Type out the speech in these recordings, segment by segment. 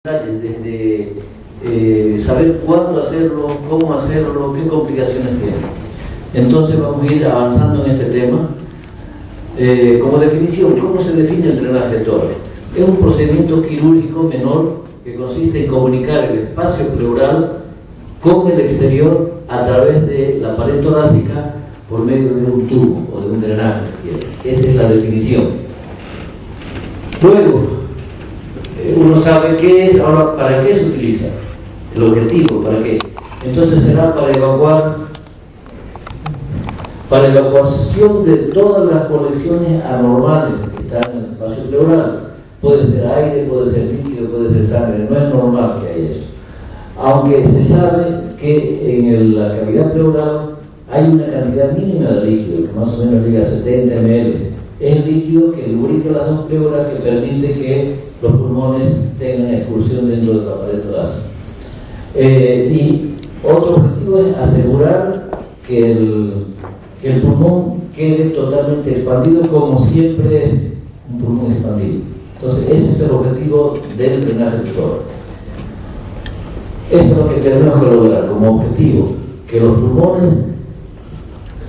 desde saber cuándo hacerlo, cómo hacerlo, qué complicaciones tiene. Entonces vamos a ir avanzando en este tema. Como definición, ¿cómo se define el drenaje tórax? Es un procedimiento quirúrgico menor que consiste en comunicar el espacio pleural con el exterior a través de la pared torácica por medio de un tubo o de un drenaje. Esa es la definición. Luego, uno sabe qué es, ahora para qué se utiliza, el objetivo, para qué. Entonces será para la evacuación de todas las colecciones anormales que están en el espacio pleural. Puede ser aire, puede ser líquido, puede ser sangre, no es normal que haya eso. Aunque se sabe que en la cavidad pleural hay una cantidad mínima de líquido, que más o menos llega a 70 ml. Es el líquido que lubrica las dos pleuras, que permite que los pulmones tengan excursión dentro de la pared torácica. Y otro objetivo es asegurar que el pulmón quede totalmente expandido, como siempre es un pulmón expandido. Entonces ese es el objetivo del drenaje tórax. Esto es lo que tenemos que lograr como objetivo, que los pulmones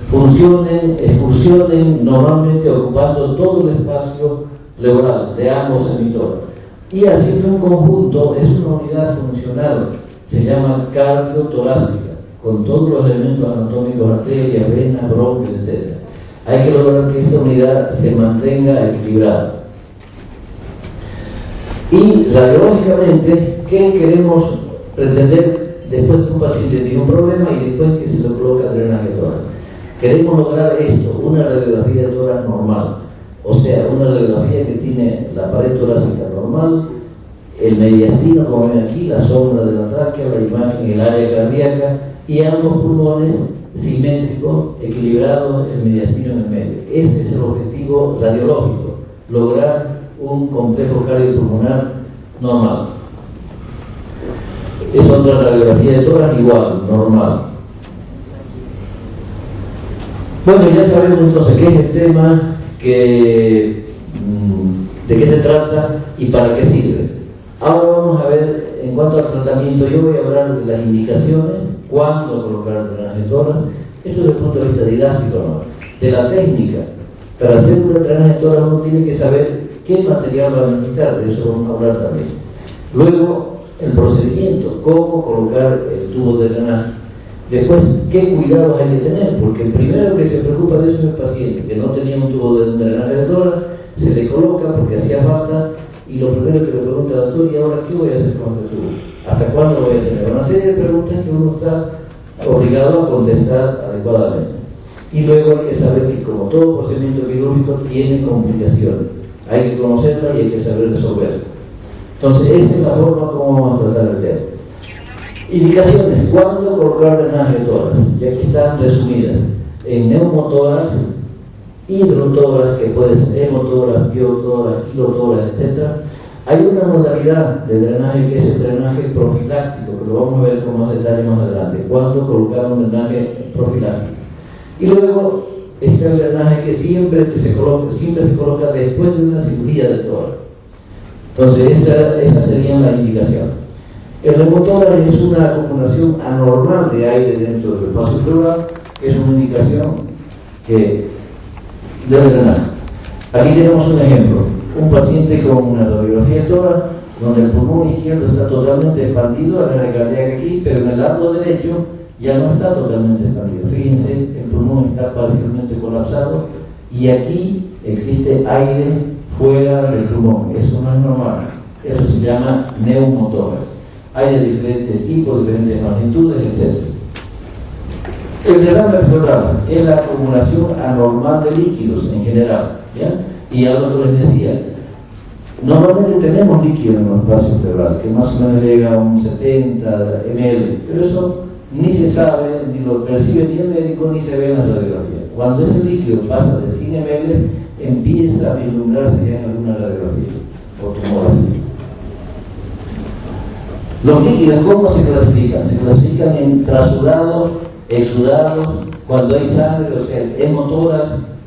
funcionen, excursionen normalmente ocupando todo el espacio pleural de ambos hemitórax. Y así en un conjunto es una unidad funcional, se llama cardiotorácica, con todos los elementos anatómicos, arterias, venas, bronquios, etc. Hay que lograr que esta unidad se mantenga equilibrada. Y radiológicamente, ¿qué queremos pretender después de que un paciente tiene un problema y después que se le coloca drenaje tórax? Queremos lograr esto, una radiografía de tórax normal. O sea, una radiografía que tiene la pared torácica normal, el mediastino, como ven aquí, la sombra de la tráquea, la imagen, el área cardíaca, y ambos pulmones simétricos, equilibrados, el mediastino en el medio. Ese es el objetivo radiológico, lograr un complejo cardiopulmonar normal. Es otra radiografía de tórax igual, normal. Bueno, ya sabemos entonces qué es el tema, de qué se trata y para qué sirve. Ahora vamos a ver, en cuanto al tratamiento, yo voy a hablar de las indicaciones, cuándo colocar el drenaje tórax, esto desde el punto de vista didáctico, ¿no? De la técnica. Para hacer un drenaje tórax uno tiene que saber qué material va a necesitar, de eso vamos a hablar también. Luego, el procedimiento, cómo colocar el tubo de drenaje. Después, ¿qué cuidados hay que tener? Porque el primero que se preocupa de eso es el paciente, que no tenía un tubo de drenaje de tórax, se le coloca porque hacía falta, y lo primero que le pregunta al doctor, ¿y ahora qué voy a hacer con este tubo? ¿Hasta cuándo voy a tener? Una serie de preguntas que uno está obligado a contestar adecuadamente. Y luego hay que saber que, como todo procedimiento quirúrgico, tiene complicaciones. Hay que conocerla y hay que saber resolverla. Entonces, esa es la forma como vamos a tratar el tema. Indicaciones, ¿cuándo colocar drenaje tórax? Y aquí están resumidas: en neumotórax, hidrotórax, que puede ser hemotórax, biotórax, kilotórax, etc. Hay una modalidad de drenaje que es el drenaje profiláctico, que lo vamos a ver con más detalle más adelante. ¿Cuándo colocar un drenaje profiláctico? Y luego está el drenaje que siempre se coloca después de una cirugía de tórax. Entonces, esas serían las indicaciones. El neumotórax es una acumulación anormal de aire dentro del espacio pleural, que es una indicación del drenaje. Aquí tenemos un ejemplo: un paciente con una radiografía de tórax, donde el pulmón izquierdo está totalmente expandido, el área cardíaca aquí, pero en el lado derecho ya no está totalmente expandido. Fíjense, el pulmón está parcialmente colapsado y aquí existe aire fuera del pulmón. Eso no es normal. Eso se llama neumotórax. Hay de diferentes tipos, diferentes magnitudes, etc. El derrame pleural es la acumulación anormal de líquidos en general, ¿ya? Y algo que les decía, normalmente tenemos líquido en el espacio pleural, que más o menos llega a un 70 ml, pero eso ni se sabe, ni lo percibe ni el médico, ni se ve en la radiografía. Cuando ese líquido pasa de 100 ml, empieza a vislumbrarse ya en alguna radiografía o tumores. Los líquidos, ¿cómo se clasifican? Se clasifican en trasudados, exudados, cuando hay sangre, o sea, hemotórax,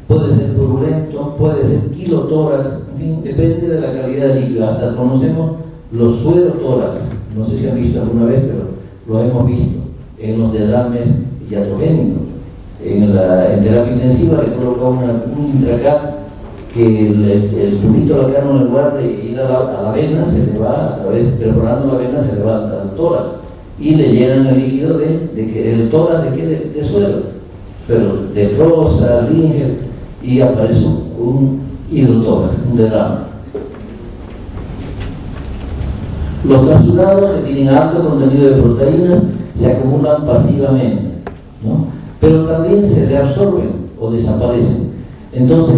puede ser purulento, puede ser kilotórax, en fin, depende de la calidad de líquido. Hasta conocemos los suerotórax, no sé si han visto alguna vez, pero los hemos visto en los derrames iatrogénicos. En terapia intensiva le colocamos un intracat que el tubito acá en lugar de ir a la vena, se le va, a través, perforando la vena, se le va al tórax y le llenan el líquido el tórax de qué, de suero, pero de Frosa, Ringer, y aparece un hidrotórax, un derrame. Los capsulados que tienen alto contenido de proteínas se acumulan pasivamente, ¿no? Pero también se reabsorben o desaparecen. Entonces,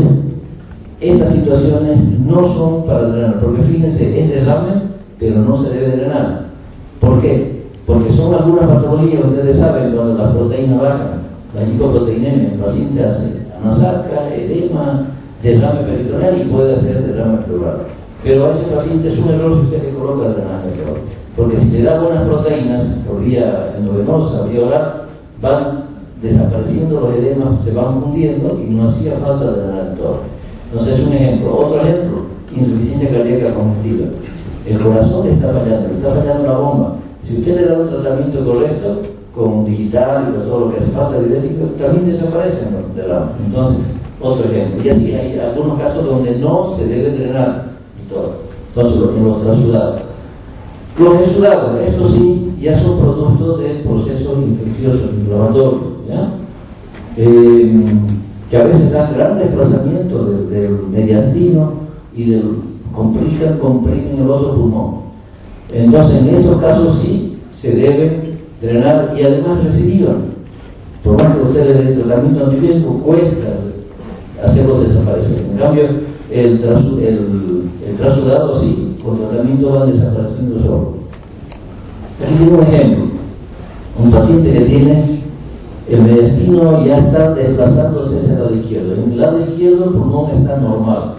estas situaciones no son para drenar, porque fíjense, es derrame, pero no se debe drenar. ¿Por qué? Porque son algunas patologías, ustedes saben, cuando las proteínas bajan, la lipoproteinemia, el paciente hace anasarca, edema, derrame peritoneal y puede hacer derrame pleural. Pero a ese paciente es un error si usted le coloca drenaje pleural, porque si le da buenas proteínas, por vía endovenosa, vía oral, van desapareciendo los edemas, se van fundiendo y no hacía falta drenar el tórax. Entonces, un ejemplo. Otro ejemplo, insuficiencia cardíaca congestiva. El corazón está fallando la bomba. Si usted le da un tratamiento correcto, con digital y con todo lo que hace falta diurético, también desaparecen los derrames. Entonces, otro ejemplo. Y así hay algunos casos donde no se debe drenar el tórax. Entonces, los transudados. Los exudados, estos sí, ya son productos de procesos infecciosos, inflamatorios, ¿ya? Que a veces dan gran desplazamiento del mediastino y comprimen el otro pulmón. Entonces, en estos casos sí se debe drenar y además recidivan. Por más que usted le dé tratamiento antibiótico, cuesta hacerlo desaparecer. En cambio, el transudado sí, con tratamiento van desapareciendo solo. Aquí tengo un ejemplo. Un paciente que tiene el mediastino ya está desplazándose hacia el lado izquierdo. En el lado izquierdo el pulmón está normal,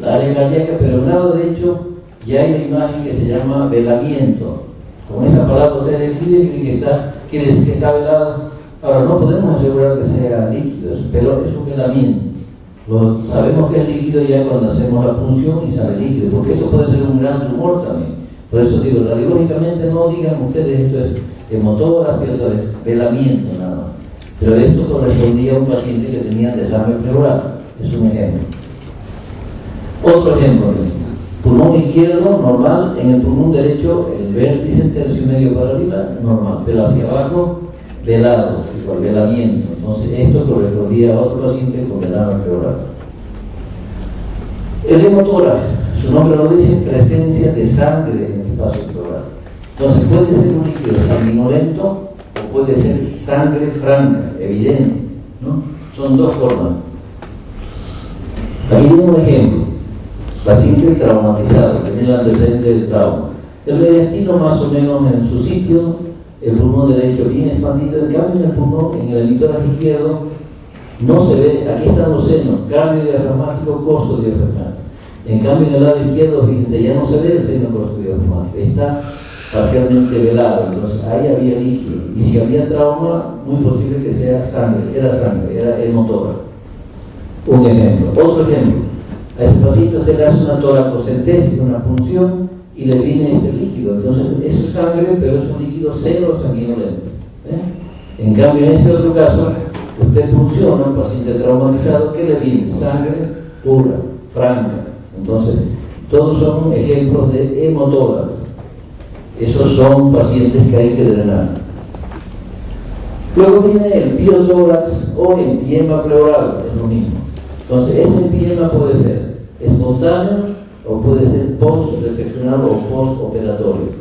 la área cardíaca, pero en el lado derecho ya hay una imagen que se llama velamiento. Con esa palabra ustedes describen que quiere decir que está velado. Ahora, no podemos asegurar que sea líquido, pero es un velamiento. Sabemos que es líquido ya cuando hacemos la punción y sale líquido, porque eso puede ser un gran tumor también. Por eso digo, radiológicamente no digan ustedes esto es hemotógrafo, esto es velamiento nada más. Pero esto correspondía a un paciente que tenía derrame pleural. Es un ejemplo. Otro ejemplo, pulmón izquierdo normal, en el pulmón derecho el vértice tercio y medio para arriba normal, pero hacia abajo velado, igual velamiento. Entonces esto correspondía a otro paciente con derrame pleural. El hemotógrafo, su nombre lo dice, presencia de sangre en el espacio pleural. Entonces puede ser un líquido sanguinolento o puede ser sangre franca, evidente, ¿no? Son dos formas. Aquí tengo un ejemplo. Paciente traumatizado, que tiene el antecedente del trauma. El mediastino más o menos en su sitio, el pulmón derecho bien expandido, en cambio en el pulmón, en el emitórax izquierdo, no se ve, aquí están los senos, cardio diafragmático, costo diafragmático. En cambio en el lado izquierdo, fíjense, ya no se ve el seno costo diafragmático, está parcialmente velado, entonces ahí había líquido. Y si había trauma, muy posible que sea sangre, era hemotórax. Un ejemplo. Otro ejemplo. A ese paciente se le hace una toracocentesis, una punción, y le viene este líquido. Entonces, eso es sangre, pero es un líquido cero sanguinolento. En cambio, en este otro caso, usted punciona a un paciente traumatizado, ¿qué le viene? Sangre pura, franca. Entonces, todos son ejemplos de hemotórax. Esos son pacientes que hay que drenar. Luego viene el piotórax o empiema pleural, es lo mismo. Entonces, ese empiema puede ser espontáneo o puede ser post-reseccional o post-operatorio.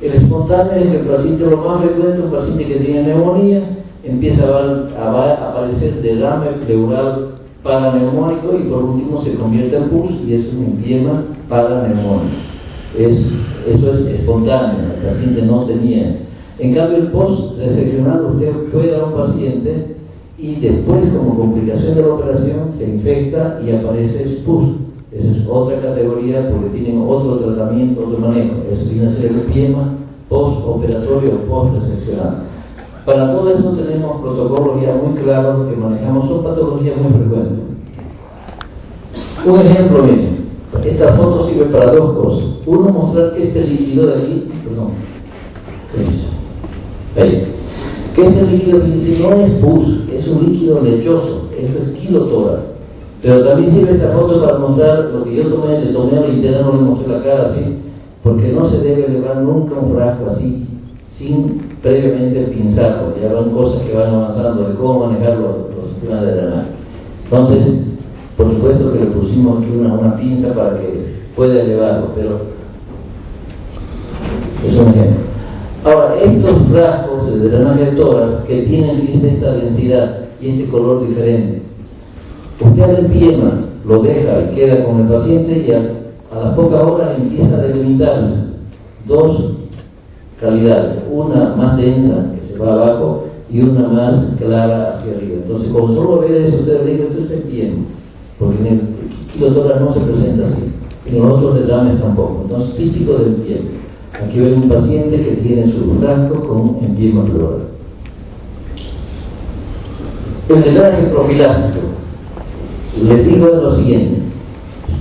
El espontáneo es el paciente, lo más frecuente, un paciente que tiene neumonía, empieza a aparecer derrame pleural paraneumónico y por último se convierte en pus y es un empiema paraneumónico. Eso es espontáneo, el paciente no tenía. En cambio, el post-reseccional, usted puede dar a un paciente y después, como complicación de la operación, se infecta y aparece pus. Esa es otra categoría porque tienen otro tratamiento, otro manejo. Eso viene a ser el empiema post-operatorio o post-reseccional. Para todo eso tenemos protocolos ya muy claros que manejamos, son patologías muy frecuentes. Un ejemplo, miren, Esta foto sirve para dos cosas. Uno, mostrar que este líquido de aquí, perdón, ahí, que este líquido no es pus, es un líquido lechoso, esto es kilotora. Pero también sirve esta foto para mostrar lo que yo tomé, le tomé a la interna, no le mostré la cara así, porque no se debe elevar nunca un frasco así, sin previamente pinzarlo. Ya van cosas que van avanzando de cómo manejar los sistemas de drenaje. Entonces, por supuesto que le pusimos aquí una pinza para que pueda elevarlo, pero es un ejemplo. Ahora, estos frascos de drenaje de tórax que tienen, fíjense, esta densidad y este color diferente, usted al empiema, lo deja y queda con el paciente y a las pocas horas empieza a delimitarse dos calidades, una más densa que se va abajo y una más clara hacia arriba. Entonces, como solo ve eso, usted le dice, usted está empiema, porque en el kilotórax no se presenta así, en los otros derrames tampoco. Entonces, típico del empiema. Aquí ven un paciente que tiene su frasco con empiema pleural. El drenaje profiláctico, les digo lo siguiente: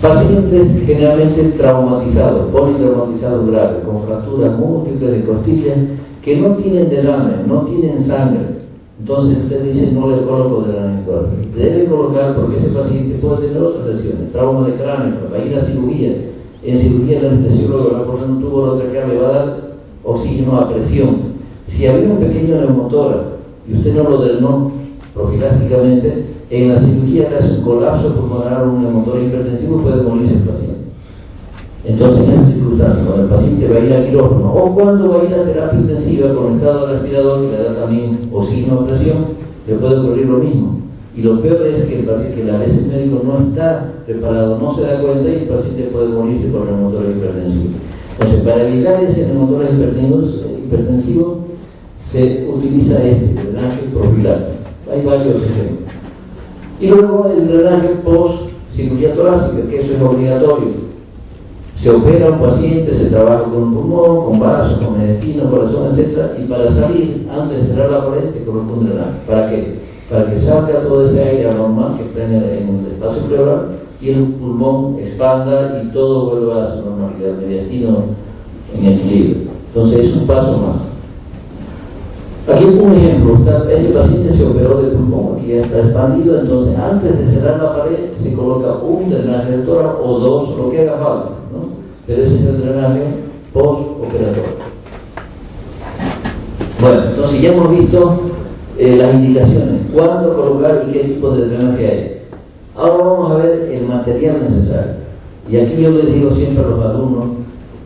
pacientes generalmente traumatizados, politraumatizados graves, con fracturas múltiples de costillas, que no tienen derrame, no tienen sangre. Entonces usted dice, no le coloco drenaje torácico. Debe colocar, porque ese paciente puede tener otras lesiones, trauma de cráneo, va a ir a cirugía. En cirugía el anestesiólogo va a poner un tubo de traquea, le va a dar oxígeno a presión. Si había un pequeño neumotórax y usted no lo drenó profilácticamente, en la cirugía le hace un colapso pulmonar o un neumotórax hipertensivo, puede morirse el paciente. Entonces, en esta circunstancia, cuando el paciente va a ir a quirófano o cuando va a ir a terapia intensiva con estado de respirador que le da también oxígeno a presión, le puede ocurrir lo mismo. Y lo peor es que el paciente, que a veces el médico no está preparado, no se da cuenta y el paciente puede morirse por neumotórax hipertensivo. Entonces, para evitar ese neumotórax hipertensivo, se utiliza este drenaje profiláctico. Hay varios ejemplos. Y luego el drenaje post cirugía torácica, que eso es obligatorio. Se opera un paciente, se trabaja con un pulmón, con vasos, con intestino, corazón, etc. Y para salir, antes de cerrar la pared, se coloca un drenaje. ¿Para qué? Para que salga todo ese aire anormal que está en el espacio pleural y el pulmón expanda y todo vuelva a su normalidad, el intestino en equilibrio. Entonces es un paso más. Aquí un ejemplo: este paciente se operó de pulmón, aquí ya está expandido, entonces antes de cerrar la pared se coloca un drenaje de tórax o dos, lo que haga falta, ¿no? Pero ese es el drenaje postoperatorio. Bueno, entonces ya hemos visto las indicaciones, cuándo colocar y qué tipos de drenaje hay. Ahora vamos a ver el material necesario. Y aquí yo les digo siempre a los alumnos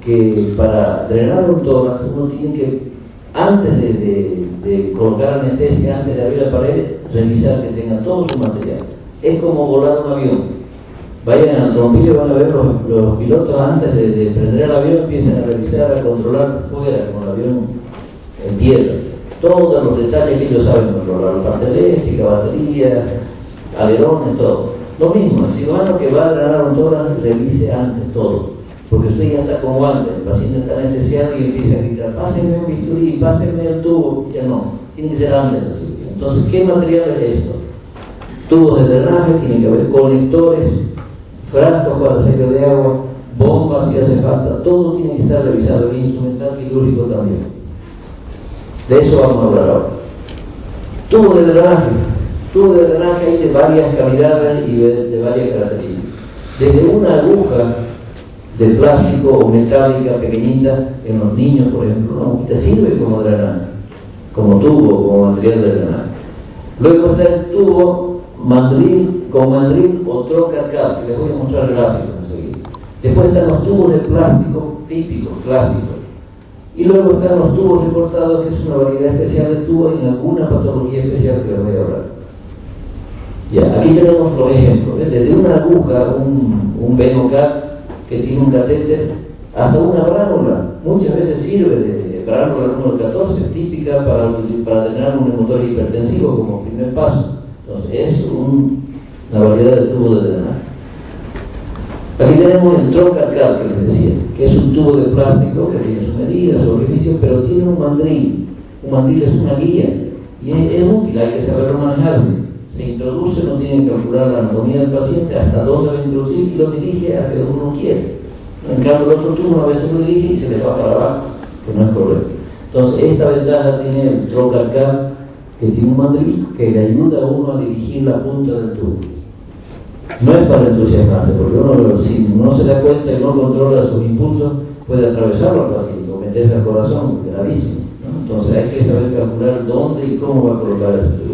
que para drenar un tórax uno tiene que, antes de colocar anestesia, antes de abrir la pared, revisar que tenga todo su material. Es como volar un avión. Vayan al trompillo, van a ver los pilotos antes de prender el avión, empiezan a revisar, a controlar fuera con el avión en tierra. Todos los detalles que ellos saben controlar, la parte eléctrica, batería, alerones, todo. Lo mismo, el cirujano que va a drenar un tórax, revise antes todo. Porque usted ya está con guantes, el paciente está anestesiado y empieza a gritar, pásenme un bisturí, pásenme el tubo. Ya no, tiene que ser antes la cirugía. Entonces, ¿qué material es esto? Tubos de drenaje, tienen que haber conectores, frascos para seco de agua, bombas si hace falta, todo tiene que estar revisado, el instrumental quirúrgico también. De eso vamos a hablar ahora. Tubos de drenaje. Tubos de drenaje hay de varias calidades y de varias características. Desde una aguja de plástico o metálica pequeñita en los niños, por ejemplo, una agujita sirve como drenaje, como tubo, como material de drenaje. Luego está el tubo con mandril o trocarcal, que les voy a mostrar el gráfico enseguida. Después están los tubos de plástico típicos, clásicos. Y luego están los tubos recortados, que es una variedad especial de tubos en alguna patología especial que les voy a hablar. Ya, aquí tenemos los ejemplos, ¿ves? Desde una aguja, un venocat que tiene un catéter, hasta una bránula. Muchas veces sirve de bránula número 14, típica para drenar un neumotórax hipertensivo como primer paso. Entonces es una variedad de tubos de drenaje. Aquí tenemos el trocarcal que les decía, que es un tubo de plástico que tiene sus medidas, sus orificios, pero tiene un mandril. Un mandril es una guía y es útil, hay que saberlo manejarse. se introduce, no tiene que calcular la anatomía del paciente, hasta dónde va a introducir y lo dirige hacia donde uno quiere. En cambio, el otro tubo a veces lo dirige y se le va para abajo, que no es correcto. Entonces, esta ventaja tiene el trocarcar, que tiene un mandril que le ayuda a uno a dirigir la punta del tubo. No es para entusiasmarse, porque uno, si no se da cuenta y no controla sus impulsos, puede atravesarlo al paciente o meterse al corazón, gravísimo, ¿no? Entonces hay que saber calcular dónde y cómo va a colocar el tubo.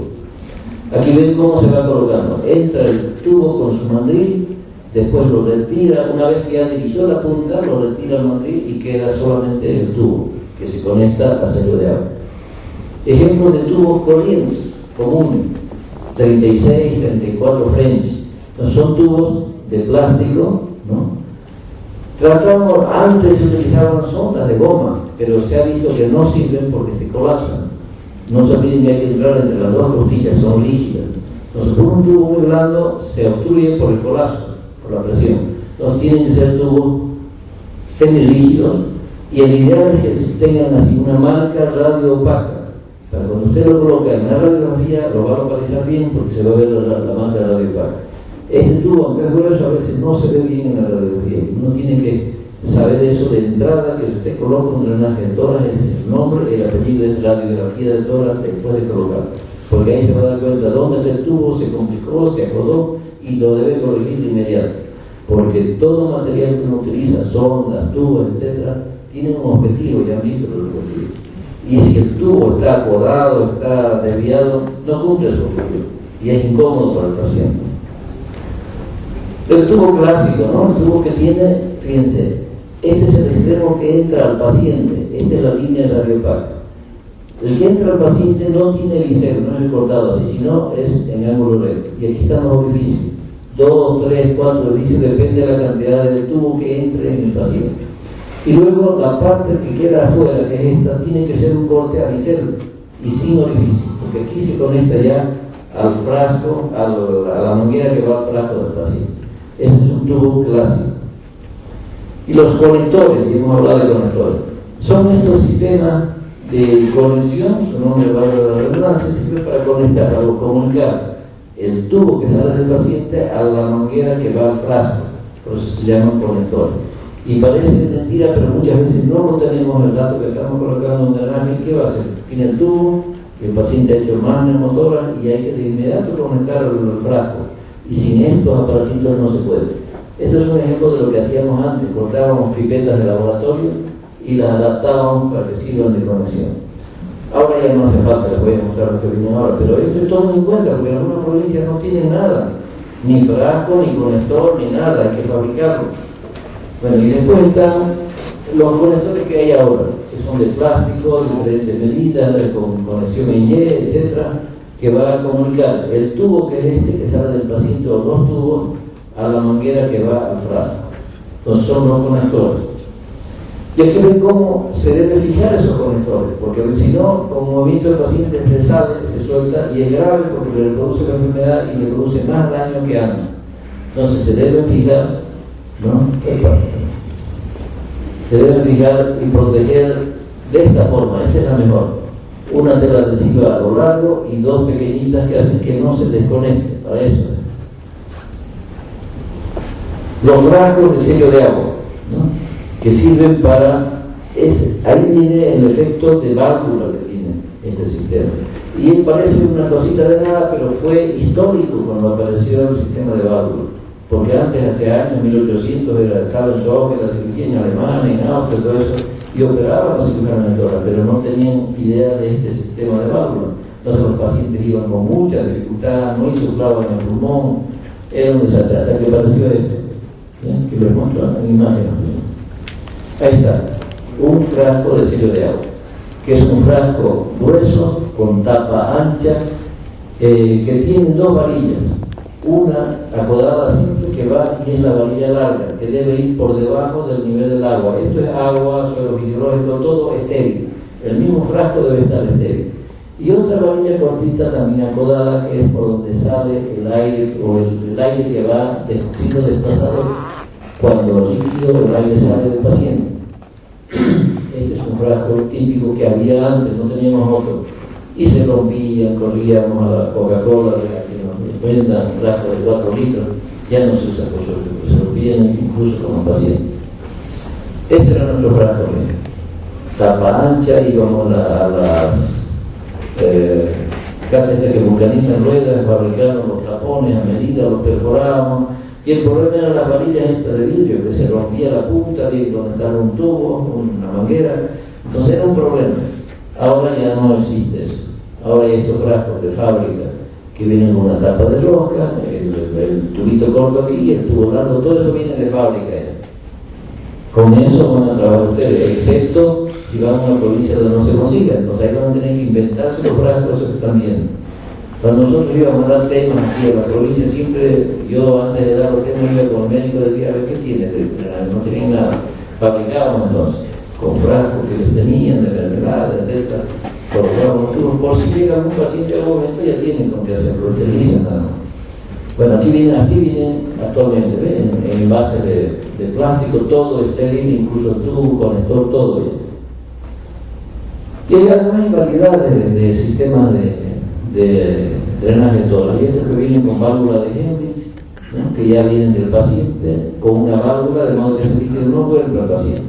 Aquí ven cómo se va colocando. Entra el tubo con su mandril, después lo retira, una vez que ya dirigió la punta, lo retira el mandril y queda solamente el tubo, que se conecta al sello de agua. Ejemplos de tubos corrientes, comunes, 36, 34 French. Entonces son tubos de plástico, ¿no? Tratamos, antes se utilizaban sondas de goma, pero se ha visto que no sirven porque se colapsan. No se olviden que hay que entrar entre las dos costillas, son rígidas. Entonces, por un tubo muy blando se obstruye por el colapso, por la presión. Entonces, tienen que ser tubos semi-rígidos y el ideal es que tengan así una marca radio opaca. Para cuando usted lo coloca en la radiografía, lo va a localizar bien porque se va a ver la marca radio opaca. Este tubo, aunque es grueso, a veces no se ve bien en la radiografía. Uno tiene que saber eso de entrada, que usted coloca un drenaje de tórax, es el nombre, el apellido es radiografía de tórax después de colocar. Porque ahí se va a dar cuenta dónde está el tubo, se complicó, se acodó y lo debe corregir de inmediato. Porque todo material que uno utiliza, sondas, tubos, etc., tiene un objetivo, ya han visto los objetivos. Y si el tubo está acodado, está desviado, no cumple su objetivo. Y es incómodo para el paciente. El tubo clásico, ¿no? El tubo que tiene, fíjense, este es el extremo que entra al paciente, esta es la línea radiopaca. El que entra al paciente no tiene bisel, no es cortado así, sino es en ángulo recto. Y aquí están los orificios, 2, 3, 4 orificios, depende de la cantidad del tubo que entre en el paciente. Y luego la parte que queda afuera, que es esta, tiene que ser un corte a bisel y sin orificio, porque aquí se conecta ya al frasco, a la manguera que va al frasco del paciente. Ese es un tubo clásico. Y los conectores, y hemos hablado de conectores, son estos sistemas de conexión, su nombre va a la redundancia, sirve para conectar, para comunicar el tubo que sale del paciente a la manguera que va al frasco, por eso se llaman conectores. Y parece mentira, pero muchas veces no lo tenemos el dato que estamos colocando en un drenaje. ¿Qué va a hacer? Tiene el tubo, el paciente ha hecho más neumotoras y hay que de inmediato conectar el frasco. Y sin estos aparatitos no se puede. Este es un ejemplo de lo que hacíamos antes. Cortábamos pipetas de laboratorio y las adaptábamos para que sirvan de conexión. Ahora ya no hace falta, les voy a mostrar lo que viene ahora, pero esto es todo en cuenta, porque en algunas provincias no tienen nada, ni frasco, ni conector, ni nada, hay que fabricarlo. Bueno, y después están los conectores que hay ahora, que son de plástico, de diferentes medidas, con conexión Y, etcétera, que va a comunicar el tubo que es este, que sale del paciente, o dos tubos, a la manguera que va al frasco. Entonces son los conectores. Y hay que ver cómo se debe fijar esos conectores, porque si no, con movimiento del paciente se sale, se suelta, y es grave porque le produce la enfermedad y le produce más daño que antes. Entonces se deben fijar, ¿no? Se deben fijar y proteger de esta forma, esta es la mejor. Una tela adhesiva a lo largo y dos pequeñitas que hacen que no se desconecte, para eso. Los frascos de sello de agua, ¿no? Que sirven para, ahí viene el efecto de válvula que tiene este sistema. Y parece una cosita de nada, pero fue histórico cuando apareció el sistema de válvula. Porque antes, hace años, 1800, estaba en su auge la cirugía en Alemania, en Austria, todo eso, y operaban los cirujanos de tórax, pero no tenían idea de este sistema de válvula. Entonces los pacientes iban con mucha dificultad, no insuflaban el pulmón, era un desastre, hasta que apareció esto, ¿ya? Que les muestro en imágenes. Ahí está, un frasco de sello de agua, que es un frasco grueso, con tapa ancha, que tiene dos varillas. Una acodada simple que va y es la varilla larga, que debe ir por debajo del nivel del agua. Esto es agua, suelo fisiológico, todo estéril. El mismo frasco debe estar estéril. Y otra varilla cortita también acodada, que es por donde sale el aire, o el aire que va siendo desplazado cuando el líquido, el aire sale del paciente. Este es un frasco típico que había antes, no teníamos otro. Y se rompían, corríamos a la Coca-Cola, pueden dar un frasco de 4 litros, ya no se usa por suerte, porque se lo piden incluso como paciente. Este era nuestro frasco, tapa ancha, íbamos a las casas que vulcanizan ruedas, fabricaron los tapones a medida, los perforábamos, y el problema eran las varillas estas de vidrio, que se rompía la punta, había que conectar un tubo, una manguera, entonces era un problema. Ahora ya no existe eso. Ahora hay estos frascos de fábrica que vienen con una tapa de rosca, el tubito corto aquí, el tubo largo, todo eso viene de fábrica ya. Con eso van a trabajar ustedes, excepto si van a una provincia donde no se consiga, entonces ahí van a tener que inventarse los frascos que están viendo. Cuando nosotros íbamos a dar temas aquí a la provincia, siempre yo antes de dar los temas iba con el médico y decía, a ver qué tiene, no tenían nada, fabricábamos entonces, con frascos que ellos tenían, de mermelada, etc. Por si llega algún paciente a algún momento ya tienen con qué hacerlo, esterilizan nada más. Bueno, así vienen actualmente, ¿ven? En envases de plástico, todo estéril, incluso tubo, conector, todo bien. Y hay además variedad de sistemas de drenaje todas. Y estos que vienen con válvula de Henrich, ¿no? Que ya vienen del paciente, con una válvula, de modo que se quite no vuelve al paciente.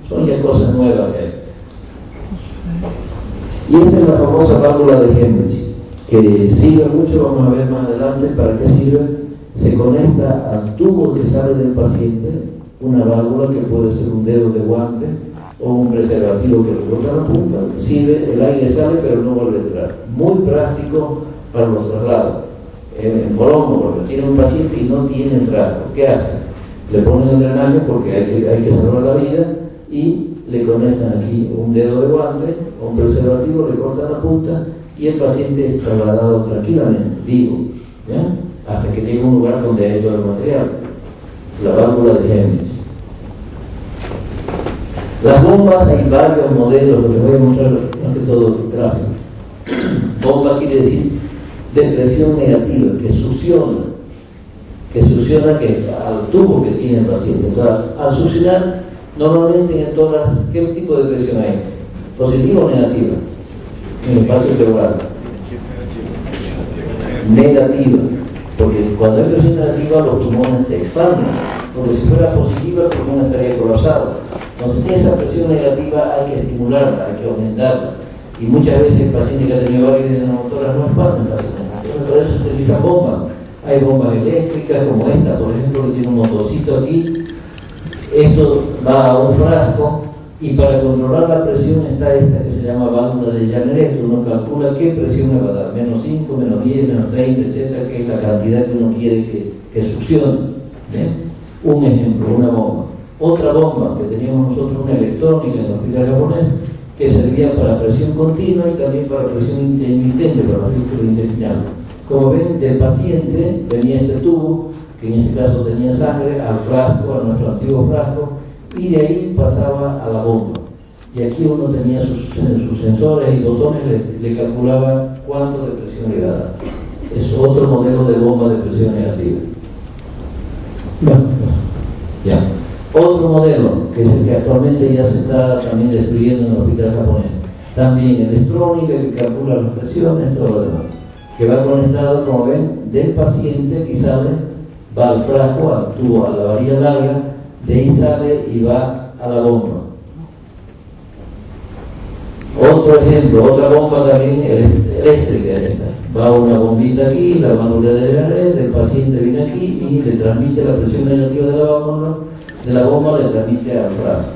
Son ya cosas nuevas que hay. Y esta es la famosa válvula de Henrich, que sirve mucho, vamos a ver más adelante para qué sirve. Se conecta al tubo que sale del paciente, una válvula que puede ser un dedo de guante o un preservativo que recorta la punta, sirve, el aire sale pero no vuelve a entrar. Muy práctico para los traslados. En Colombo, porque tiene un paciente y no tiene frasco, ¿qué hace? Le ponen el drenaje porque hay que salvar la vida y le conectan aquí un dedo de guante o un preservativo, le cortan la punta y el paciente es trasladado tranquilamente, vivo, ¿ya? Hasta que llegue a un lugar donde hay todo el material, la válvula de Henrich. Las bombas, hay varios modelos, lo que voy a mostrar más que todo gráfico. Bomba quiere decir de presión negativa, que succiona al tubo que tiene el paciente. Entonces, al succionar, normalmente en todas, ¿qué tipo de presión hay? ¿Positiva o negativa? En el espacio pleural. Negativa. Porque cuando hay presión negativa, los pulmones se expanden. Porque si fuera positiva, el pulmón estaría colapsado. Entonces, esa presión negativa hay que estimularla, hay que aumentarla. Y muchas veces el paciente que ha tenido varices motoras no expanden fácilmente. Entonces, por eso se utilizan bombas. Hay bombas eléctricas como esta, por ejemplo, que tiene un motorcito aquí. Esto va a un frasco y para controlar la presión está esta que se llama válvula de Janneret. Uno calcula qué presión le va a dar, menos 5, menos 10, menos 30, etcétera, que es la cantidad que uno quiere que succione. ¿Bien? Un ejemplo, una bomba. Otra bomba que teníamos nosotros, una electrónica en el hospital japonés, que servía para presión continua y también para presión intermitente, para la fístula intestinal. Como ven, del paciente venía este tubo, que en este caso tenía sangre, al frasco, a nuestro antiguo frasco, y de ahí pasaba a la bomba. Y aquí uno tenía sus sensores y botones, le calculaba cuánto de presión le iba a dar. Es otro modelo de bomba de presión negativa. Bueno, ya. Otro modelo, que es el que actualmente ya se está también destruyendo en el hospital japonés. También electrónica, que calcula las presiones, todo lo demás. Que va conectado, como ven, del paciente que sale, va al frasco, al tubo, a la varilla larga, de ahí sale y va a la bomba. Otro ejemplo, otra bomba también eléctrica esta. Va una bombita aquí, la válvula de Janneret, el paciente viene aquí y le transmite la presión negativa de la bomba le transmite al frasco.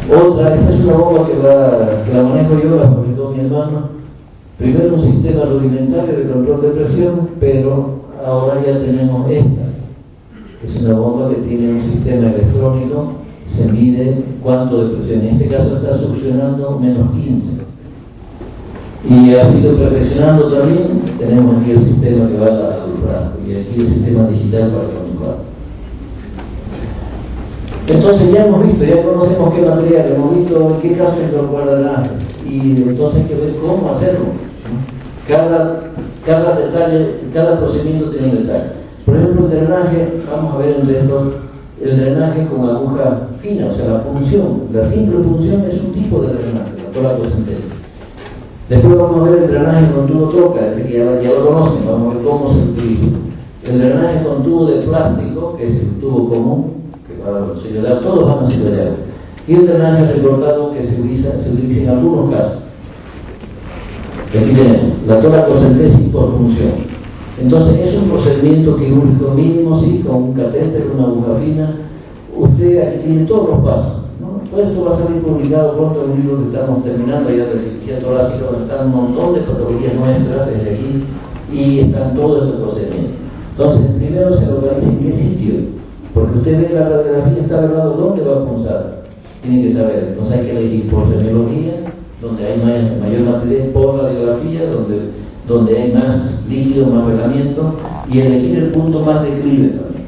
Otra, esta es una bomba que la manejo yo, la fabricó mi hermano. Primero un sistema rudimentario de control de presión, pero ahora ya tenemos esta. Es una bomba que tiene un sistema electrónico, se mide cuánto de presión. En este caso está succionando menos 15. Y ha sido perfeccionando también. Tenemos aquí el sistema que va al frasco y aquí el sistema digital para controlar. Entonces ya hemos visto, ya conocemos qué material, hemos visto en qué caso se recuerda drenaje y entonces hay que ver cómo hacerlo. Cada detalle, cada procedimiento tiene un detalle. Por ejemplo, el drenaje, vamos a ver el drenaje con aguja fina, o sea, la punción. La simple punción es un tipo de drenaje, la toracocentesis. Después vamos a ver el drenaje con tubo troca, ese que ya lo conocen, vamos a ver cómo se utiliza. El drenaje con tubo de plástico, que es el tubo común, que para el sello de agua, todos van a sello de agua. Y el drenaje recortado que se utiliza en algunos casos. Aquí tenemos la toracocentesis por punción. Entonces es un procedimiento quirúrgico mínimo, sí, con un catéter, una aguja fina. Usted aquí tiene todos los pasos, ¿no? Todo esto va a salir publicado pronto en un libro que estamos terminando ya de cirugía torácica, donde están un montón de patologías nuestras desde aquí y están todos estos procedimientos. Entonces, primero se localiza en qué sitio, porque usted ve la radiografía, está hablando dónde va a punzar. Tiene que saber, entonces hay que elegir por semiología, donde hay mayor nitidez, por radiografía, donde hay más líquido, más velamiento, y elegir el punto más declive también.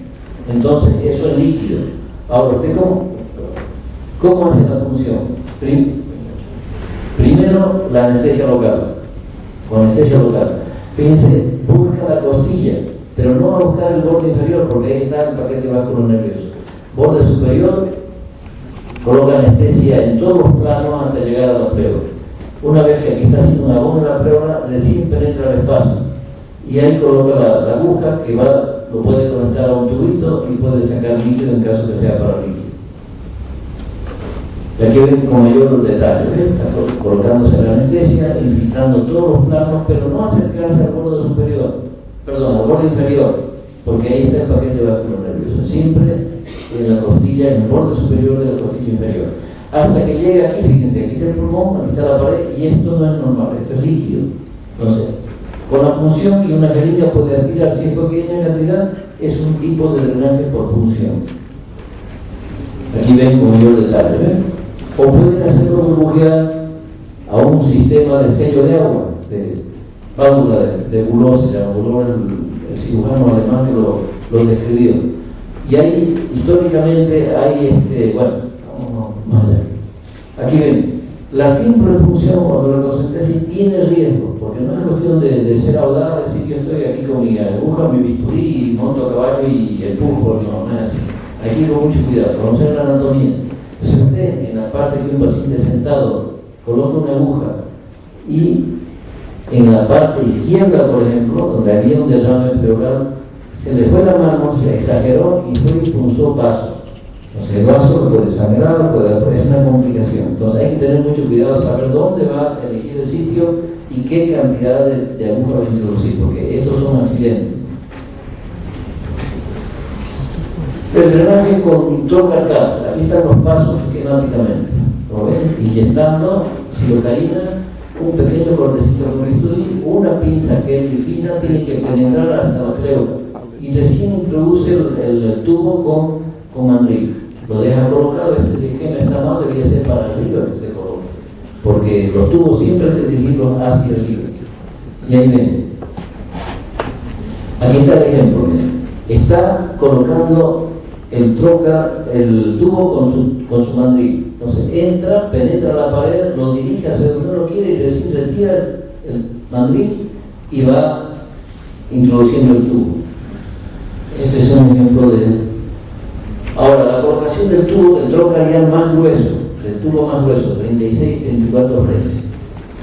Entonces, eso es líquido. Ahora, ¿usted cómo hace la punción? Primero, la anestesia local. Con anestesia local. Fíjense, busca la costilla, pero no va a buscar el borde inferior, porque ahí está el paquete vascular nervioso. Borde superior, coloca anestesia en todos los planos hasta llegar a la pleura. Una vez que aquí está haciendo una bomba en la pleura, recién penetra el espacio. Y ahí coloca la aguja que lo puede conectar a un tubito y puede sacar líquido en caso que sea para líquido. Y aquí ven con mayor detalle, ¿ves? Está colocándose la anestesia, infiltrando todos los planos, pero no acercarse al borde superior, al borde inferior, porque ahí está el paquete vascular nervioso, siempre en la costilla, en el borde superior de la costilla inferior. Hasta que llega aquí, fíjense, aquí está el pulmón, aquí está la pared, y esto no es normal, esto es líquido. Entonces, con la punción y una jeringa puede aspirar, si es pequeña en cantidad, es un tipo de drenaje por punción. Aquí ven con mayor detalle, ¿ven? O pueden hacerlo burbujear a un sistema de sello de agua, de válvula de Boulot, se llama Boulot, el cirujano alemán que lo describió. Y ahí, históricamente, hay, vamos más allá. Aquí ven, la simple punción o toracocentesis tiene riesgo, porque no es cuestión de ser audaz, decir que estoy aquí con mi aguja, mi bisturí, monto a caballo y empujo, no es así. Aquí con mucho cuidado, conocer la anatomía. Si usted en la parte que un paciente sentado coloca una aguja y en la parte izquierda, por ejemplo, donde había un derrame pleural, se le fue la mano, se exageró y fue y punzó vaso. Entonces el vaso puede sangrar, es una complicación. Entonces hay que tener mucho cuidado, saber dónde va a elegir el sitio y qué cantidad de aguja va a introducir, porque estos son accidentes. El drenaje con trocarcata, aquí están los pasos esquemáticamente. ¿Lo ven? Inyectando silocaína, un pequeño cortecito con bisturí, una pinza que es fina, tiene que penetrar hasta la pleura. Y recién introduce el tubo con mandril. Lo deja colocado, este esquema está mal, debería ser para arriba que se coloque. Porque los tubos siempre hay que dirigirlos hacia arriba. Y ahí ven. Aquí está el ejemplo. Está colocando el tubo con su mandril. Entonces entra, penetra la pared, lo dirige hacia donde uno lo quiere y recién retira el mandril y va introduciendo el tubo. Este es un ejemplo de... Ahora, la colocación del tubo del trocar ya más grueso, del tubo más grueso, 36-34 reyes.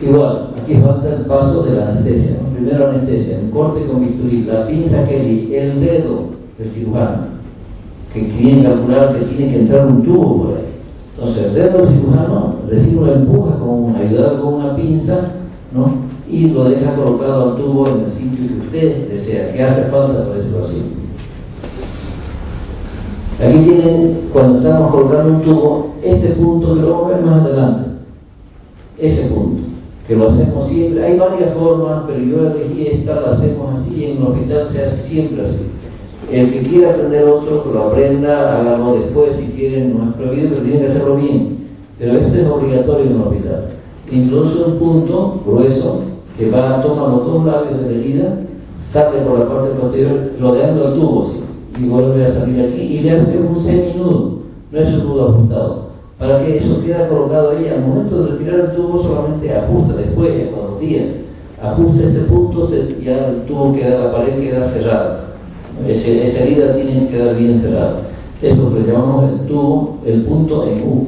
Igual, aquí falta el paso de la anestesia, ¿no? Primero anestesia, un corte con bisturí, la pinza Kelly, el dedo del cirujano, que quieren calcular que tiene que entrar un tubo por ahí. Entonces el dedo del cirujano recibe lo empuja ayudado con una pinza, ¿no? Y lo deja colocado al tubo en el sitio que usted desea, que hace falta, por decirlo así. Aquí tienen, cuando estamos colocando un tubo, este punto que lo vamos a ver más adelante, ese punto, que lo hacemos siempre. Hay varias formas, pero yo elegí esta, la hacemos así, en el hospital se hace siempre así. El que quiera aprender otro, que lo aprenda, hágalo después si quieren, no es prohibido, pero tienen que hacerlo bien. Pero esto es obligatorio en el hospital. Introduce un punto grueso que va a tomar los dos labios de la herida, sale por la parte posterior, rodeando el tubo, ¿sí? Y vuelve a salir aquí y le hace un seminudo, no es un nudo ajustado, para que eso quede colocado ahí. Al momento de retirar el tubo solamente ajusta después, con los días, ajusta este punto, ya el tubo queda, la pared queda cerrada. Esa herida tiene que quedar bien cerrada. Es lo que llamamos el tubo, el punto en U.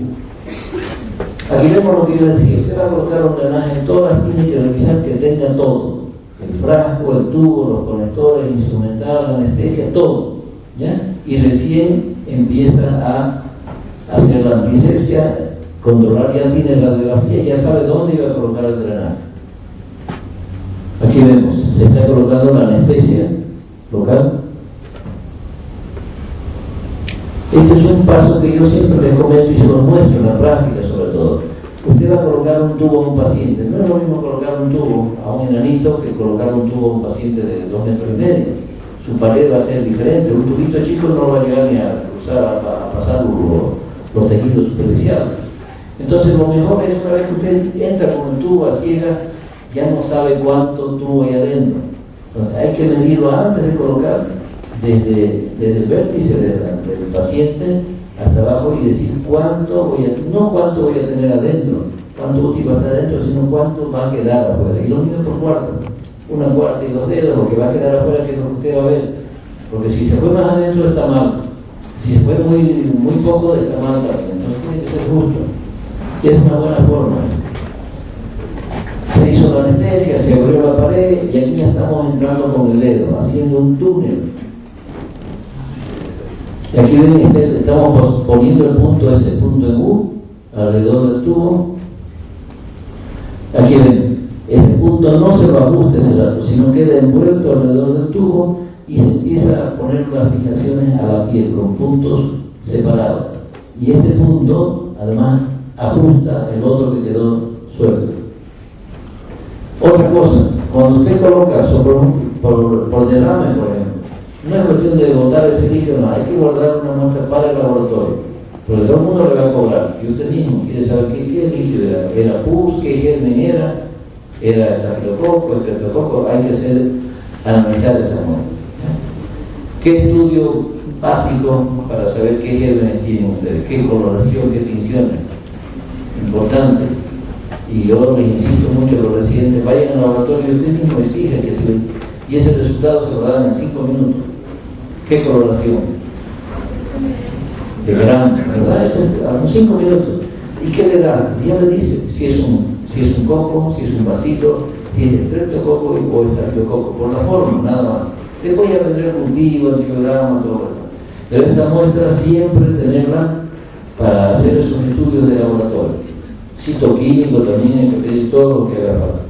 Aquí vemos lo que yo decía, usted va a colocar un drenaje, todas las tiene que revisar que tenga todo, el frasco, el tubo, los conectores, instrumental, la anestesia, todo, ¿ya? Y recién empieza a hacer la antisepsia, controlar, ya tiene radiografía, ya sabe dónde iba a colocar el drenaje. Aquí vemos, se está colocando la anestesia local. Este es un paso que yo siempre les comento y se los muestro en la práctica sobre todo. Usted va a colocar un tubo a un paciente, no es lo mismo colocar un tubo a un enanito que colocar un tubo a un paciente de 2,5 metros. Su pared va a ser diferente, un tubito chico no va a llegar ni a cruzar, a pasar los tejidos superficiales. Entonces lo mejor es una vez que usted entra con el tubo a ciegas, ya no sabe cuánto tubo hay adentro. Entonces hay que medirlo antes de colocar, desde el vértice del paciente hasta abajo y decir no cuánto voy a tener adentro, cuánto útil va a estar adentro, sino cuánto va a quedar afuera. Y lo mismo por cuarto, 1 cuarta y 2 dedos, lo que va a quedar afuera, que es lo que usted va a ver. Porque si se fue más adentro está mal, si se fue muy poco está mal también. Entonces tiene que ser justo. Y es una buena forma. Se hizo la anestesia, se abrió la pared y aquí ya estamos entrando con el dedo, haciendo un túnel. Y aquí ven, estamos poniendo el punto, ese punto en U, alrededor del tubo. Aquí ven, ese punto no se va a ajuste ese lado, sino queda envuelto alrededor del tubo y se empieza a poner las fijaciones a la piel con puntos separados. Y este punto, además, ajusta el otro que quedó suelto. Otra cosa, cuando usted coloca por derrame, por ejemplo, no es cuestión de botar ese líquido, no, hay que guardar una muestra para el laboratorio, porque todo el mundo le va a cobrar, y usted mismo quiere saber qué líquido era pus, qué germen era estafilococo, estreptococo, hay que analizar esa muestra. ¿Qué estudio básico para saber qué gérmenes tienen ustedes? ¿Qué coloración, qué tinciones? Importante. Y yo les insisto mucho a los residentes, vayan al laboratorio y usted mismo exige que se y ese resultado se lo dan en 5 minutos. ¿Qué coloración? De grano, ¿verdad? A los 5 minutos. ¿Y qué le dan? Ya le dice si es un coco, si es un vasito, si es estreptococo o estafilococo, por la forma, nada más. Después ya vendrá el cultivo, antibiograma, todo eso. Pero esta muestra siempre tenerla para hacer esos estudios de laboratorio. Citoquímico también hay que pedir todo lo que haga falta.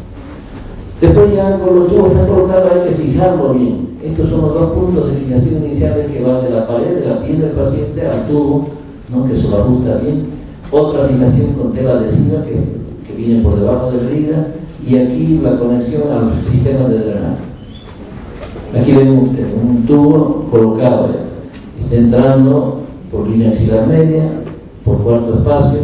Después ya con los tubos está colocado, hay que fijarlo bien. Estos son los 2 puntos de fijación iniciales que van de la pared, de la piel del paciente al tubo, ¿no? Que se lo ajusta bien. Otra fijación con tela adhesiva que viene por debajo de la herida y aquí la conexión al sistema de drenaje. Aquí ven ustedes un tubo colocado, está entrando por línea axilar media, por cuarto espacio,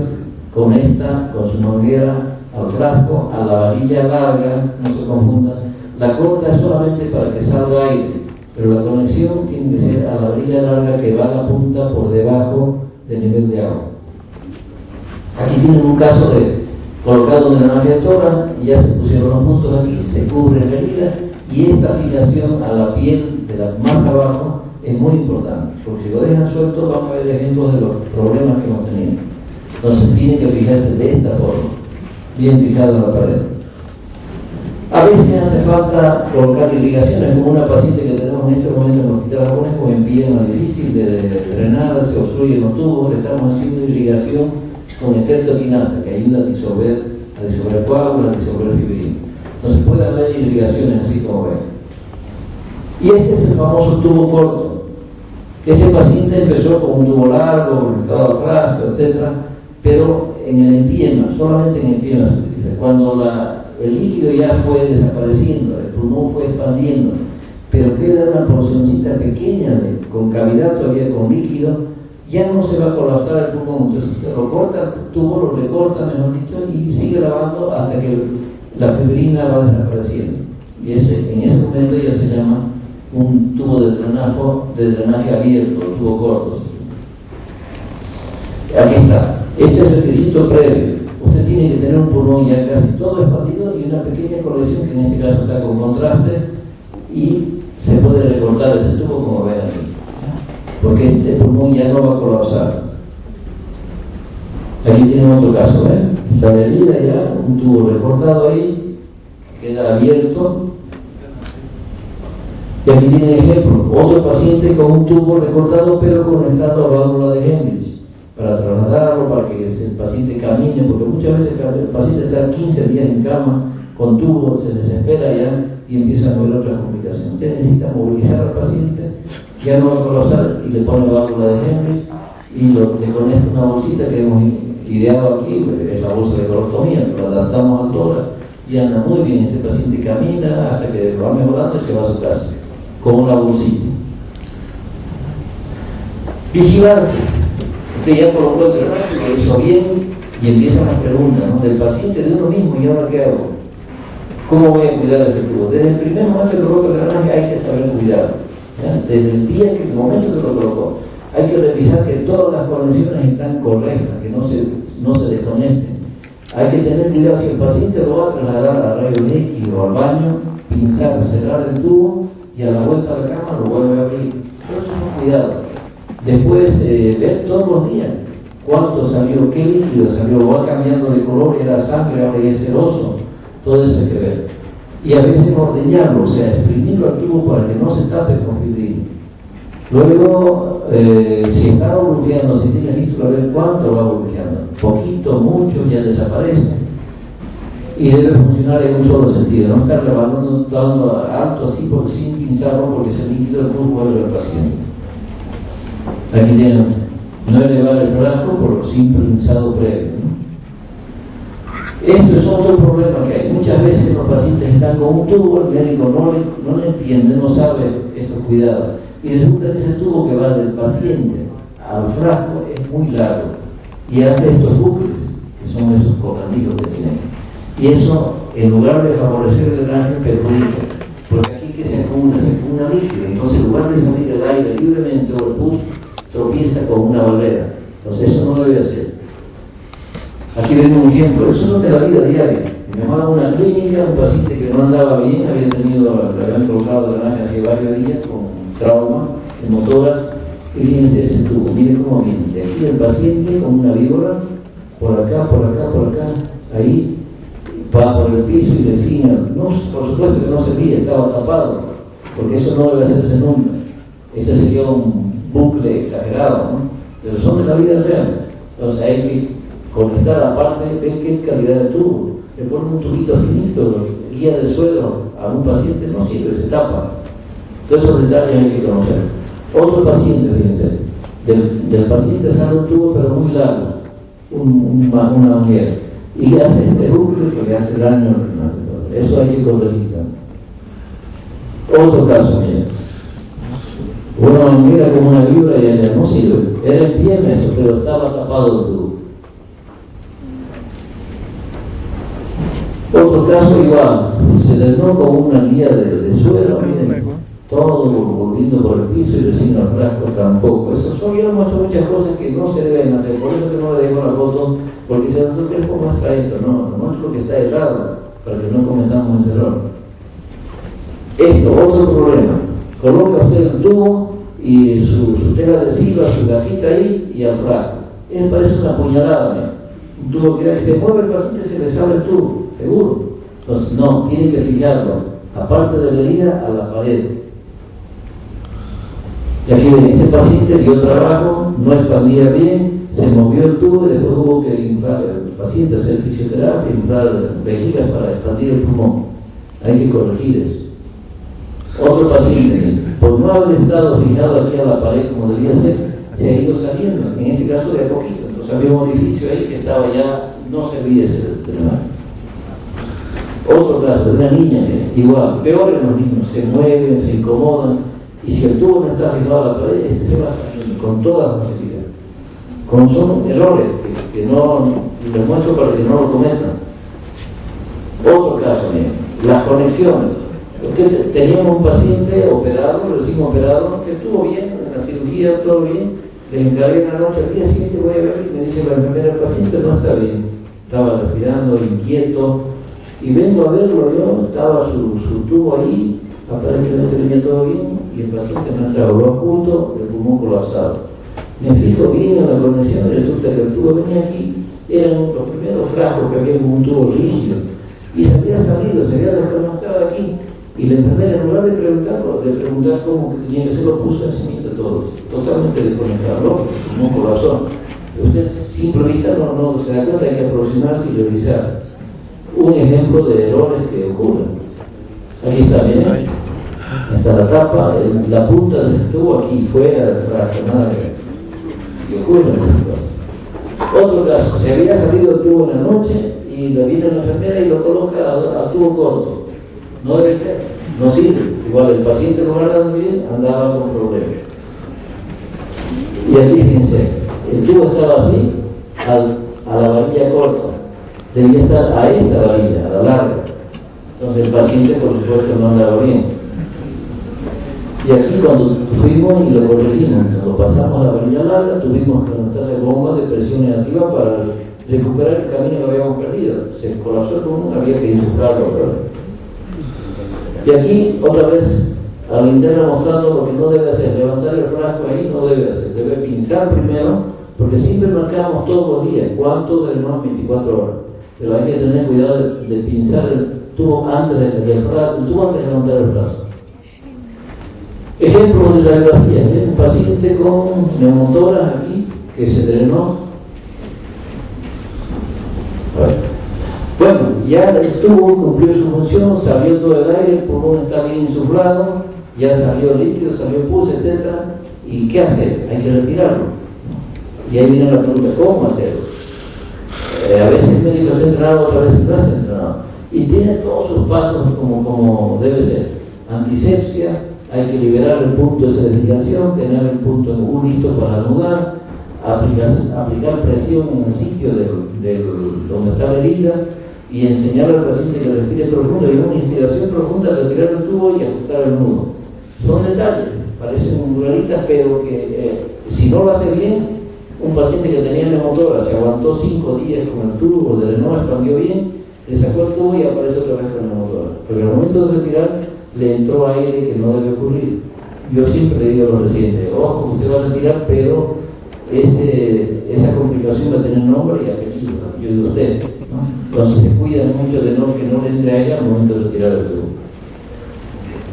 conecta con su manguera al frasco, a la varilla larga, no se confundan. La corta es solamente para que salga aire, pero la conexión tiene que ser a la varilla larga que va a la punta por debajo del nivel de agua. Aquí tienen un caso de colocado un drenaje de tora y ya se pusieron los puntos aquí, se cubre la herida y esta fijación a la piel de la más abajo es muy importante, porque si lo dejan suelto vamos a ver ejemplos de los problemas que hemos tenido. Entonces tiene que fijarse de esta forma, bien fijado en la pared. A veces hace falta colocar irrigaciones, como una paciente que tenemos en este momento en el hospital japonés con empiema difícil de drenada, se obstruyen los tubos, le estamos haciendo irrigación con estreptoquinasa que ayuda a disolver coágulos, a disolver fibrina. Entonces puede haber irrigaciones así como ven. Y este es el famoso tubo corto. Este paciente empezó con un tubo largo, conectado al frasco, etc. Pero en el empiema, solamente en el empiema se utiliza. Cuando el líquido ya fue desapareciendo, el pulmón fue expandiendo, pero queda una porcioncita pequeña con cavidad todavía con líquido, ya no se va a colapsar el pulmón. Entonces lo corta el tubo, lo recorta, mejor dicho, y sigue lavando hasta que la fibrina va desapareciendo. Y en ese momento ya se llama un tubo de drenaje abierto, tubo corto. Aquí está. Este es el requisito previo. Usted tiene que tener un pulmón ya casi todo expandido y una pequeña colección que en este caso está con contraste y se puede recortar ese tubo como ven aquí, porque este pulmón ya no va a colapsar. Aquí tienen otro caso, ¿ven? Está la herida ya, un tubo recortado ahí, queda abierto. Y aquí tiene el ejemplo, otro paciente con un tubo recortado pero conectado a válvula de Henrich para trasladarlo, para que el paciente camine, porque muchas veces el paciente está 15 días en cama con tubo, se desespera ya y empieza a mover otras complicaciones. Usted necesita movilizar al paciente, ya no va a colapsar y le pone válvula de Henrich y le conecta una bolsita que hemos ideado aquí, es la bolsa de colostomía, la adaptamos al tórax y anda muy bien. Este paciente camina hasta que lo va mejorando y se va a su casa con una bolsita. Vigilarse. Usted ya colocó el drenaje, lo hizo bien y empiezan las preguntas, ¿no?, del paciente, de uno mismo. ¿Y ahora qué hago? ¿Cómo voy a cuidar ese tubo? Desde el primer momento que coloca el drenaje hay que saber cuidar, ¿ya? Desde el día que, el momento que lo colocó, hay que revisar que todas las conexiones están correctas, que no se desconecten. Hay que tener cuidado, si el paciente lo va a trasladar a rayos X o al baño, pinzar, cerrar el tubo y a la vuelta a la cama lo vuelve a abrir. Pero eso es cuidado. Después, ver todos los días cuánto salió, qué líquido salió, va cambiando de color, era sangre, ahora ya es ceroso. Todo eso hay que ver. Y a veces ordeñarlo, o sea, exprimirlo al tubo para que no se tape con fibrina. Luego, si está burbujeando, si tiene fístula, ver cuánto va burbujeando. Poquito, mucho, ya desaparece. Y debe funcionar en un solo sentido, no estar levantando dando alto así sin pinzarlo, porque ese líquido después vuelve al paciente. Aquí tienen, no elevar el frasco por simple pinzado previo, ¿no? Esto es otro problema que hay. Muchas veces los pacientes están con un tubo, el médico no le entiende, no sabe estos cuidados. Y resulta que ese tubo que va del paciente al frasco es muy largo y hace estos bucles, que son esos cocandijos que tienen. Y eso, en lugar de favorecer el drenaje, perjudica. Porque aquí que se acumula líquido. Entonces, en lugar de salir el aire libremente o el pus, tropieza con una barrera. Entonces, eso no debe hacer. Aquí ven un ejemplo. Eso no es de la vida diaria. Me llamaban a una clínica, un paciente que no andaba bien, le habían colocado drenaje hace varios días con trauma, motoras, y fíjense ese tubo, miren cómo viene, de aquí el paciente con una víbora, por acá, ahí, va por el piso y decía, no, por supuesto que no servía, estaba tapado, porque eso no debe hacerse nunca. Este sería un bucle exagerado, ¿no? Pero son de la vida real. Entonces hay que conectar aparte, ver qué calidad de tubo. Le ponen un tubito finito, guía de suelo a un paciente, no sirve, se tapa. Todos esos detalles hay que conocer. Otro paciente, fíjense, del paciente sale un tubo pero muy largo, una manguera, y hace este bucle que le hace daño al renal. Eso hay que corregir. Otro caso, miren. Una manguera como una vibra y ella no sirve. Era en pie eso, pero estaba tapado el tubo. Otro caso igual, se drenó con una guía de suelo, miren, todo volviendo por el piso y recién al frasco tampoco. Eso son muchas cosas que no se deben hacer, por eso que no le dejo la foto, porque si nosotros queremos muestra esto, no muestro que está errado, para que no cometamos ese error. Esto, otro problema, coloca usted el tubo y su tela adhesiva, su gasita ahí y al frasco. Eso parece una puñalada, ¿no? Un tubo que se mueve el paciente, se le sale el tubo, seguro. Entonces, no, tiene que fijarlo, aparte de la herida, a la pared. Y aquí ven, este paciente dio trabajo, no expandía bien, se movió el tubo y después hubo que inflar el paciente, hacer fisioterapia, inflar vejigas para expandir el pulmón. Hay que corregir eso. Otro paciente, por no haber estado fijado aquí a la pared como debía ser, se ha ido saliendo, en este caso de a poquito. Entonces había un orificio ahí que estaba ya, no servía ese drenaje. Otro caso, de una niña que igual, peor en los niños, se mueven, se incomodan, y si el tubo no está fijado a la pared, se va saliendo con toda la facilidad. Son errores que no les muestro para que no lo cometan. Otro caso, miren, las conexiones. Teníamos un paciente operado, recién operado, que estuvo bien, en la cirugía todo bien, le encargué una noche, al día siguiente voy a ver y me dice la enfermera, el paciente no está bien, estaba respirando, inquieto, y vengo a verlo yo, estaba su tubo ahí, aparentemente venía todo bien, y el paciente no entraba, lo oculto, el pulmón colapsado. Me fijo bien en la conexión y resulta que el tubo venía aquí eran los primeros frascos que había con un tubo rígido, y se había salido, se había desconectado aquí, y la enfermera, en lugar de preguntar cómo tenía que ser, lo puso encima de todos, totalmente desconectado, como un corazón. Usted, simple vista, no se da cuenta, hay que aproximarse y revisar. Un ejemplo de errores que ocurren. Aquí está, bien, está la tapa, la punta del tubo aquí fuera del frasco, nada que y ocurren esas cosas. Otro caso, se había salido el tubo en la noche y le viene la enfermera y lo coloca a tubo corto. No debe ser, no sirve. Igual el paciente, en lugar de andar bien, andaba con problemas. Y aquí fíjense, el tubo estaba así, a la varilla corta, debía estar a esta varilla, a la larga. Entonces el paciente, por supuesto, no andaba bien. Y aquí cuando fuimos y lo corregimos, cuando pasamos a la varilla larga, tuvimos que lanzarle bombas de presión negativa para recuperar el camino que habíamos perdido. Se colapsó el pulmón, había que insuflarlo, ¿verdad? Y aquí, otra vez, al interno mostrando lo que no debe hacer, levantar el frasco ahí no debe hacer, debe pinzar primero, porque siempre marcamos todos los días cuánto drenó en 24 horas. Pero hay que tener cuidado de pinzar el tubo antes de levantar el frasco. Ejemplo de radiografía, un paciente con neumotoras aquí, que se drenó. Bueno, ya el tubo cumplió su función, salió todo el aire, el pulmón está bien insuflado, ya salió líquido, salió pus, etc. ¿Y qué hacer? Hay que retirarlo. Y ahí viene la pregunta, ¿cómo hacerlo? A veces el médico está entrenado, otra vez no está entrenado. Y tiene todos sus pasos como debe ser. Antisepsia, hay que liberar el punto de solidificación, tener el punto listo para anudar, aplicar presión en el sitio donde está la herida y enseñar al paciente que respire profundo y una inspiración profunda, retirar el tubo y ajustar el nudo. Son detalles, parecen burladitas, pero que si no lo hace bien, un paciente que tenía neumotora se aguantó 5 días con el tubo, drenó, expandió bien, le sacó el tubo y aparece otra vez con neumotora. Pero en el momento de retirar, le entró aire que no debe ocurrir. Yo siempre le digo a los residentes, ojo, usted va a retirar, pero esa complicación va a tener nombre y apellido, yo digo usted, ¿no? Entonces se cuidan mucho de que no le entre aire al momento de retirar el tubo.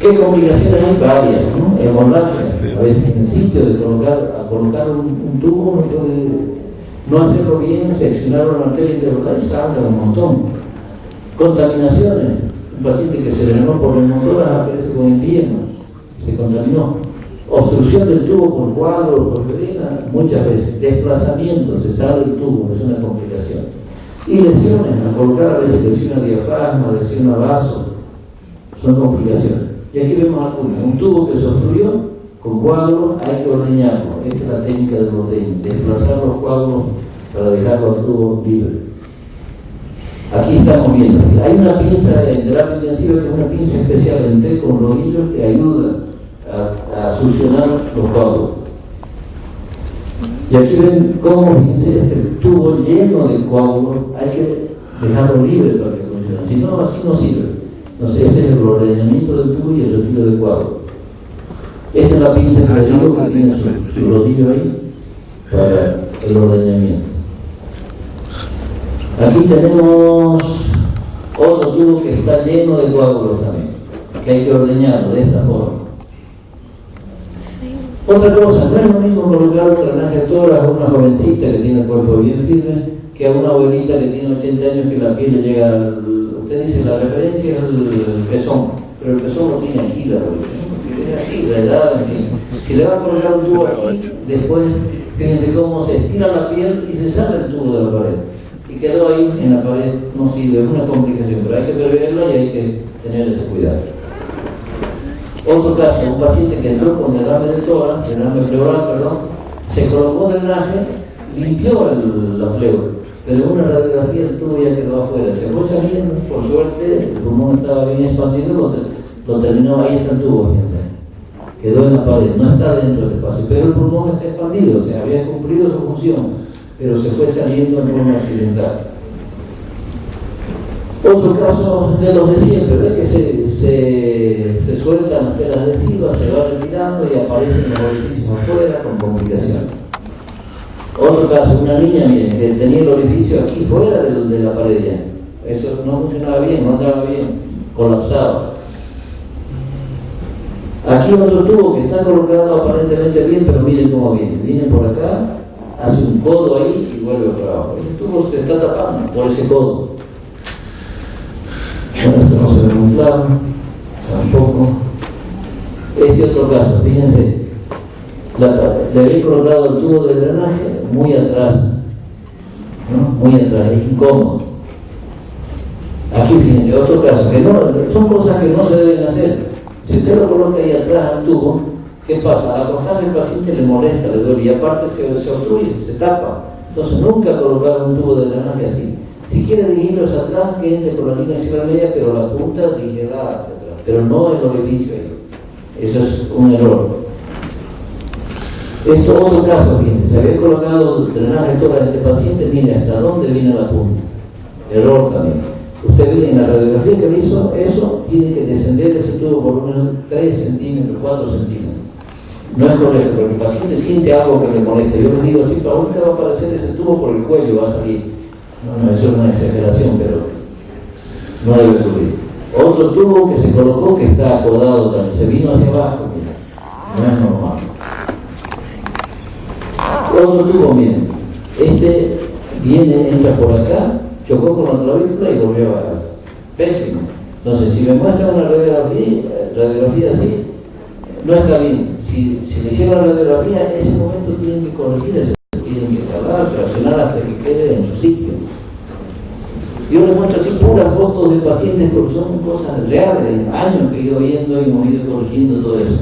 ¿Qué complicaciones hay? Varias, ¿no? Hemorragia, a veces en el sitio de colocar un tubo no puede no hacerlo bien, seccionar una arteria intervertebral y sangra un montón. Contaminaciones, un paciente que se drenó por neumotoras aparece con empiema, se contaminó. Obstrucción del tubo por coágulos, por ferina, muchas veces. Desplazamiento, se sale el tubo, es una complicación. Y lesiones, al colocar a veces lesión al diafragma, lesión a vaso, son complicaciones. Y aquí vemos algunas. Un tubo que se obstruyó con coágulos, hay que ordeñarlo. Esta es la técnica del ordeño, desplazar los coágulos para dejar los tubos libres. Aquí estamos viendo. Hay una pinza en terapia intensiva que es una pinza especial en té con rodillos que ayuda a solucionar los coágulos. Y aquí ven cómo, fíjense, este tubo lleno de coágulos hay que dejarlo libre para que funcione. Si no, así no sirve. Entonces ese es el ordeñamiento del tubo y el retiro de coágulos. Esta es la pinza que les digo que tiene su rodillo ahí para el ordeñamiento. Aquí tenemos otro tubo que está lleno de coágulos también, que hay que ordeñarlo de esta forma. Otra cosa, no es lo mismo colocar un drenaje de tórax a una jovencita que tiene el cuerpo bien firme que a una abuelita que tiene 80 años que la piel le llega al... Usted dice, la referencia es el pezón, pero el pezón lo tiene aquí la abuelita, ¿no? Tiene aquí, la edad, en fin. Si le va a colocar un tubo aquí, después fíjense cómo se estira la piel y se sale el tubo de la pared. Y quedó ahí en la pared, no sirve, es una complicación, pero hay que preverla y hay que tener ese cuidado. Otro caso, un paciente que entró con derrame de tórax, derrame pleural, perdón, se colocó drenaje, limpió la pleura, pero en una radiografía el tubo ya quedó afuera, se fue saliendo, por suerte, el pulmón estaba bien expandido, lo terminó, ahí está el tubo, gente. Quedó en la pared, no está dentro del espacio, pero el pulmón está expandido, o sea, había cumplido su función, pero se fue saliendo en forma accidental. Otro caso de los de siempre, ¿ves? Que se sueltan las telas adhesivas, se va retirando y aparecen los orificios afuera con complicaciones. Otro caso, una niña bien, que tenía el orificio aquí fuera de la pared ya. Eso no funcionaba bien, no andaba bien, colapsaba. Aquí otro tubo que está colocado aparentemente bien, pero miren cómo viene por acá, hace un codo ahí y vuelve para abajo. Ese tubo se está tapando por ese codo. Bueno, esto no se ve muy claro, tampoco. Este otro caso, fíjense, le había colocado el tubo de drenaje muy atrás, ¿no? Muy atrás, es incómodo. Aquí fíjense, otro caso, que no, son cosas que no se deben hacer. Si usted lo coloca ahí atrás al tubo, ¿qué pasa? Al acostarse el paciente le molesta, le duele y aparte se obstruye, se tapa. Entonces nunca colocar un tubo de drenaje así. Si quiere dirigirlo hacia atrás, que entre por la línea axilar media, pero la punta dirigirá hacia atrás, pero no el orificio ahí. Eso es un error. Esto otro caso, fíjense, se había colocado drenaje toras de este paciente, mire hasta dónde viene la punta. Error también. Usted ve en la radiografía que le hizo, eso tiene que descender ese tubo por unos 3 centímetros, 4 centímetros. No es correcto, porque el paciente siente algo que le molesta. Yo les digo, chico, ahorita va a aparecer ese tubo por el cuello, va a salir. No, eso es una exageración, pero no debe ocurrir. Otro tubo que se colocó que está acodado también, se vino hacia abajo, mira, no es normal. Otro tubo, miren, este viene, entra por acá, chocó con la clavícula y volvió a bajar. Pésimo. Entonces, si me muestran una radiografía así, no está bien. Si le hicieron la radiografía, en ese momento tienen que corregir eso, tienen que jalar, traccionar hasta que quede en su sitio. Yo les muestro así puras fotos de pacientes porque son cosas reales, años que he ido viendo y hemos ido corrigiendo todo eso.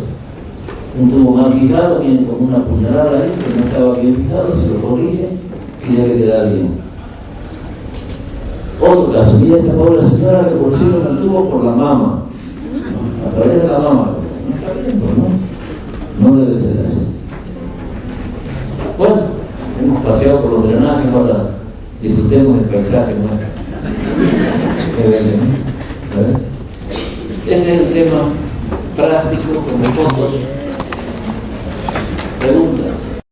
Un tubo mal fijado, viene con una puñalada ahí que no estaba bien fijado, se lo corrige y debe quedar bien. Otro caso, mira esta pobre señora que pusieron el tubo por la mama, a través de la mama. No está bien, pues, ¿no? No debe ser así. Bueno, hemos paseado por los drenajes, ahora disfrutemos el paisaje, ¿no? Qué bello, ¿no? Ese es el tema práctico, como fotos.